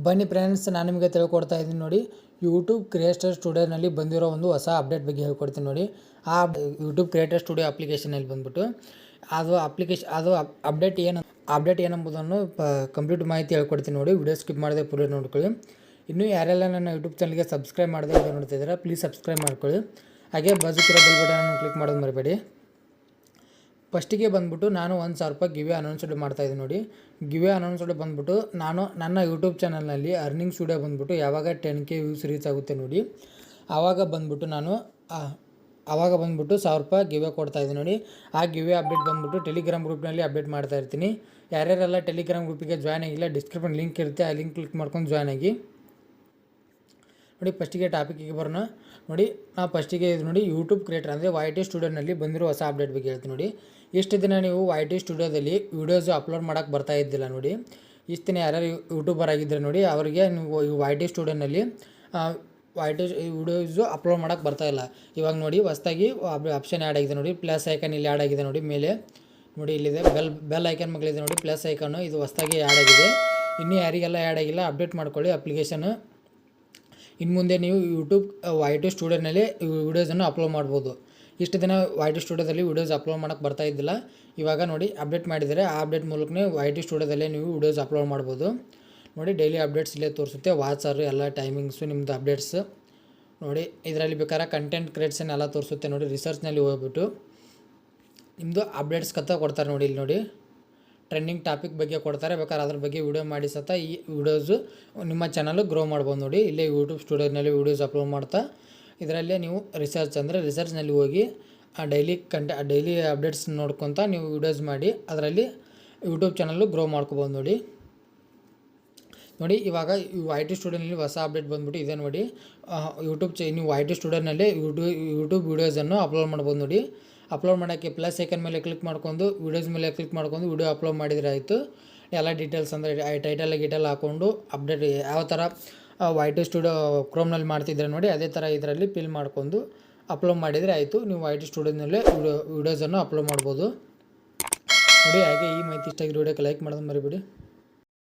ಬನ್ನಿ ಫ್ರೆಂಡ್ಸ್, ನಾನು ನಿಮಗೆ ತಿಳ್ಕೊಡ್ತಾ ಇದ್ದೀನಿ ನೋಡಿ. ಯೂಟ್ಯೂಬ್ ಕ್ರಿಯೇಟರ್ ಸ್ಟುಡಿಯೋನಲ್ಲಿ ಬಂದಿರೋ ಒಂದು ಹೊಸ ಅಪ್ಡೇಟ್ ಬಗ್ಗೆ ಹೇಳ್ಕೊಡ್ತೀನಿ ನೋಡಿ. ಆ ಯೂಟ್ಯೂಬ್ ಕ್ರಿಯೇಟರ್ ಸ್ಟುಡಿಯೋ ಅಪ್ಲಿಕೇಶನಲ್ಲಿ ಬಂದ್ಬಿಟ್ಟು ಅದು ಅಪ್ಡೇಟ್ ಏನಂಬುದನ್ನು ಕಂಪ್ಲೀಟ್ ಮಾಹಿತಿ ಹೇಳ್ಕೊಡ್ತೀನಿ ನೋಡಿ. ವಿಡಿಯೋ ಸ್ಕಿಪ್ ಮಾಡದೆ ಪೂರ ನೋಡ್ಕೊಳ್ಳಿ. ಇನ್ನೂ ಯಾರೆಲ್ಲ ನನ್ನ ಯೂಟ್ಯೂಬ್ ಚಾನಲ್ಗೆ ಸಬ್ಸ್ಕ್ರೈಬ್ ಮಾಡದೆ ವಿಡಿಯೋ ನೋಡ್ತಿದ್ದೀರಾ, ಪ್ಲೀಸ್ ಸಬ್ಸ್ಕ್ರೈಬ್ ಮಾಡ್ಕೊಳ್ಳಿ. ಹಾಗೆ ಬಾಜುಕಿರೋ ಬೆಲ್ ಬಟನನ್ನು ಕ್ಲಿಕ್ ಮಾಡೋದು ಮರಿಬೇಡಿ. ಫಸ್ಟಿಗೆ ಬಂದ್ಬಿಟ್ಟು ನಾನು 1000 ರೂಪಾಯಿ ಗಿವೆ ಅನೌನ್ಸ್ಡ್ ಮಾಡ್ತಾಯಿದ್ದೀನಿ ನೋಡಿ. ಗಿವೆ ಅನೌನ್ಸ್ಡ್ ಬಂದ್ಬಿಟ್ಟು ನಾನು ನನ್ನ ಯೂಟ್ಯೂಬ್ ಚಾನಲ್ನಲ್ಲಿ ಅರ್ನಿಂಗ್ಸ್ ವಿಡಿಯೋ ಬಂದ್ಬಿಟ್ಟು ಯಾವಾಗ 10K ವ್ಯೂಸ್ ರೀಚ್ ಆಗುತ್ತೆ ನೋಡಿ, ಆವಾಗ ಬಂದ್ಬಿಟ್ಟು 1000 ರೂಪಾಯಿ ಗಿವೆ ಕೊಡ್ತಾಯಿದ್ದೀನಿ ನೋಡಿ. ಆ ಗಿವೆ ಅಪ್ಡೇಟ್ ಬಂದ್ಬಿಟ್ಟು ಟೆಲಿಗ್ರಾಮ್ ಗ್ರೂಪ್ನಲ್ಲಿ ಅಪ್ಡೇಟ್ ಮಾಡ್ತಾ ಇರ್ತೀನಿ. ಯಾರ್ಯಾರೆಲ್ಲ ಟೆಲಿಗ್ರಾಮ್ ಗ್ರೂಪಿಗೆ ಜಾಯ್ನ್ ಆಗಿಲ್ಲ, ಡಿಸ್ಕ್ರಿಪ್ಷನ್ ಲಿಂಕ್ ಇರುತ್ತೆ, ಆ ಲಿಂಕ್ ಕ್ಲಿಕ್ ಮಾಡ್ಕೊಂಡು ಜಾಯ್ನ್ ಆಗಿ ನೋಡಿ. ಫಸ್ಟಿಗೆ ಟಾಪಿಕ್ಕಿಗೆ ಬರೋಣ ನೋಡಿ. ನಾವು ಫಸ್ಟಿಗೆ ಇದು ನೋಡಿ, ಯೂಟ್ಯೂಬ್ ಕ್ರಿಯೇಟರ್ ಅಂದರೆ YT ಸ್ಟುಡಿಯೋನಲ್ಲಿ ಬಂದಿರೋ ಹೊಸ ಅಪ್ಡೇಟ್ ಬಗ್ಗೆ ಹೇಳ್ತೀನಿ ನೋಡಿ. ಇಷ್ಟು ದಿನ ನೀವು YT ಸ್ಟುಡಿಯೋದಲ್ಲಿ ವೀಡಿಯೋಸ್ ಅಪ್ಲೋಡ್ ಮಾಡೋಕ್ಕೆ ಬರ್ತಾ ಇದ್ದಿಲ್ಲ ನೋಡಿ. ಇಷ್ಟು ದಿನ ಯಾರ್ಯಾರು ಯೂಟ್ಯೂಬರ್ ಆಗಿದ್ದರೆ ನೋಡಿ, ಅವರಿಗೆ ನೀವು YT ಸ್ಟುಡಿಯೋನಲ್ಲಿ ವೀಡಿಯೋಸು ಅಪ್ಲೋಡ್ ಮಾಡೋಕ್ಕೆ ಬರ್ತಾಯಿಲ್ಲ. ಇವಾಗ ನೋಡಿ ಹೊಸದಾಗಿ ಆಪ್ಷನ್ ಆ್ಯಡ್ ಆಗಿದೆ ನೋಡಿ. ಪ್ಲಸ್ ಐಕನ್ ಇಲ್ಲಿ ಆ್ಯಡ್ ಆಗಿದೆ ನೋಡಿ. ಮೇಲೆ ನೋಡಿ ಇಲ್ಲಿದೆ ಬೆಲ್ ಐಕನ್ ಮಗಳಿದೆ ನೋಡಿ, ಪ್ಲಸ್ ಐಕನ್ನು. ಇದು ಹೊಸದಾಗಿ ಆ್ಯಡ್ ಆಗಿದೆ. ಇನ್ನೂ ಯಾರಿಗೆಲ್ಲ ಆ್ಯಡ್ ಆಗಿಲ್ಲ ಅಪ್ಡೇಟ್ ಮಾಡ್ಕೊಳ್ಳಿ ಅಪ್ಲಿಕೇಶನ್. ಇನ್ನು ಮುಂದೆ ನೀವು ಯೂಟ್ಯೂಬ್ YT ಸ್ಟುಡಿಯೋನಲ್ಲಿ ವೀಡಿಯೋಸನ್ನು ಅಪ್ಲೋಡ್ ಮಾಡ್ಬೋದು. ಇಷ್ಟು ದಿನ YT ಸ್ಟುಡಿಯೋದಲ್ಲಿ ವೀಡಿಯೋಸ್ ಅಪ್ಲೋಡ್ ಮಾಡೋಕ್ಕೆ ಬರ್ತಾ ಇದ್ದಿಲ್ಲ. ಇವಾಗ ನೋಡಿ ಅಪ್ಡೇಟ್ ಮಾಡಿದರೆ ಆ ಅಪ್ಡೇಟ್ ಮೂಲಕನೇ YT ಸ್ಟುಡಿಯೋದಲ್ಲೇ ನೀವು ವೀಡಿಯೋಸ್ ಅಪ್ಲೋಡ್ ಮಾಡ್ಬೋದು ನೋಡಿ. ಡೈಲಿ ಅಪ್ಡೇಟ್ಸ್ ಇಲ್ಲೇ ತೋರಿಸುತ್ತೆ, ವಾಚರ್ ಎಲ್ಲ ಟೈಮಿಂಗ್ಸು ನಿಮ್ಮದು ಅಪ್ಡೇಟ್ಸ್ ನೋಡಿ. ಇದರಲ್ಲಿ ಬೇಕಾದ್ರೆ ಕಂಟೆಂಟ್ ಕ್ರಿಯೇಷನ್ ಎಲ್ಲ ತೋರಿಸುತ್ತೆ ನೋಡಿ. ರಿಸರ್ಚ್ನಲ್ಲಿ ಹೋಗ್ಬಿಟ್ಟು ನಿಮ್ಮದು ಅಪ್ಡೇಟ್ಸ್ ಕೊಡ್ತಾರೆ ನೋಡಿ. ಇಲ್ಲಿ ನೋಡಿ ಟ್ರೆಂಡಿಂಗ್ ಟಾಪಿಕ್ ಬಗ್ಗೆ ಕೊಡ್ತಾರೆ. ಬೇಕಾದ್ರೆ ಅದ್ರ ಬಗ್ಗೆ ವೀಡಿಯೋ ಮಾಡಿ ಸತ ಈ ವೀಡಿಯೋಸು ನಿಮ್ಮ ಚಾನಲ್ ಗ್ರೋ ಮಾಡ್ಬೋದು ನೋಡಿ. ಇಲ್ಲೇ ಯೂಟ್ಯೂಬ್ ಸ್ಟುಡಿಯೋನಲ್ಲಿ ವೀಡಿಯೋಸ್ ಅಪ್ಲೋಡ್ ಮಾಡ್ತಾ ಇದರಲ್ಲೇ ನೀವು ರಿಸರ್ಚ್ನಲ್ಲಿ ಹೋಗಿ ಡೈಲಿ ಅಪ್ಡೇಟ್ಸ್ ನೋಡ್ಕೊತ ನೀವು ವೀಡಿಯೋಸ್ ಮಾಡಿ ಅದರಲ್ಲಿ ಯೂಟ್ಯೂಬ್ ಚಾನಲ್ಲು ಗ್ರೋ ಮಾಡ್ಕೊಬೋದು ನೋಡಿ. ಇವಾಗ YT ಸ್ಟುಡಿಯೋನಲ್ಲಿ ಹೊಸ ಅಪ್ಡೇಟ್ ಬಂದ್ಬಿಟ್ಟು ಇದೆ ನೋಡಿ. ನೀವು YT ಸ್ಟುಡಿಯೋನಲ್ಲಿ ಯೂಟ್ಯೂಬ್ ವೀಡಿಯೋಸನ್ನು ಅಪ್ಲೋಡ್ ಮಾಡ್ಬೋದು ನೋಡಿ. ಅಪ್ಲೋಡ್ ಮಾಡೋಕ್ಕೆ ಪ್ಲಸ್ ಐಕನ್ ಮೇಲೆ ಕ್ಲಿಕ್ ಮಾಡ್ಕೊಂಡು ವೀಡಿಯೋಸ್ ಮೇಲೆ ಕ್ಲಿಕ್ ಮಾಡ್ಕೊಂಡು ವೀಡಿಯೋ ಅಪ್ಲೋಡ್ ಮಾಡಿದರೆ ಆಯಿತು. ಎಲ್ಲ ಡೀಟೇಲ್ಸ್ ಅಂದರೆ ಟೈಟಲ್ ಹಾಕ್ಕೊಂಡು ಅಪ್ಡೇಟ್ ಯಾವ ಥರ YT ಸ್ಟುಡಿಯೋ ಕ್ರೋಮ್ನಲ್ಲಿ ಮಾಡ್ತಿದ್ರೆ ನೋಡಿ, ಅದೇ ಥರ ಇದರಲ್ಲಿ ಫಿಲ್ ಮಾಡ್ಕೊಂಡು ಅಪ್ಲೋಡ್ ಮಾಡಿದರೆ ಆಯಿತು. ನೀವು YT ಸ್ಟುಡಿಯೋದಲ್ಲೇ ವೀಡಿಯೋಸನ್ನು ಅಪ್ಲೋಡ್ ಮಾಡ್ಬೋದು ನೋಡಿ. ಹಾಗೆ ಈ ಮಾಹಿತಿ ಇಷ್ಟ ಆಗಿರೋ ವಿಡಿಯೋಕ್ಕೆ ಲೈಕ್ ಮಾಡೋದು ಮರಿಬೇಡಿ.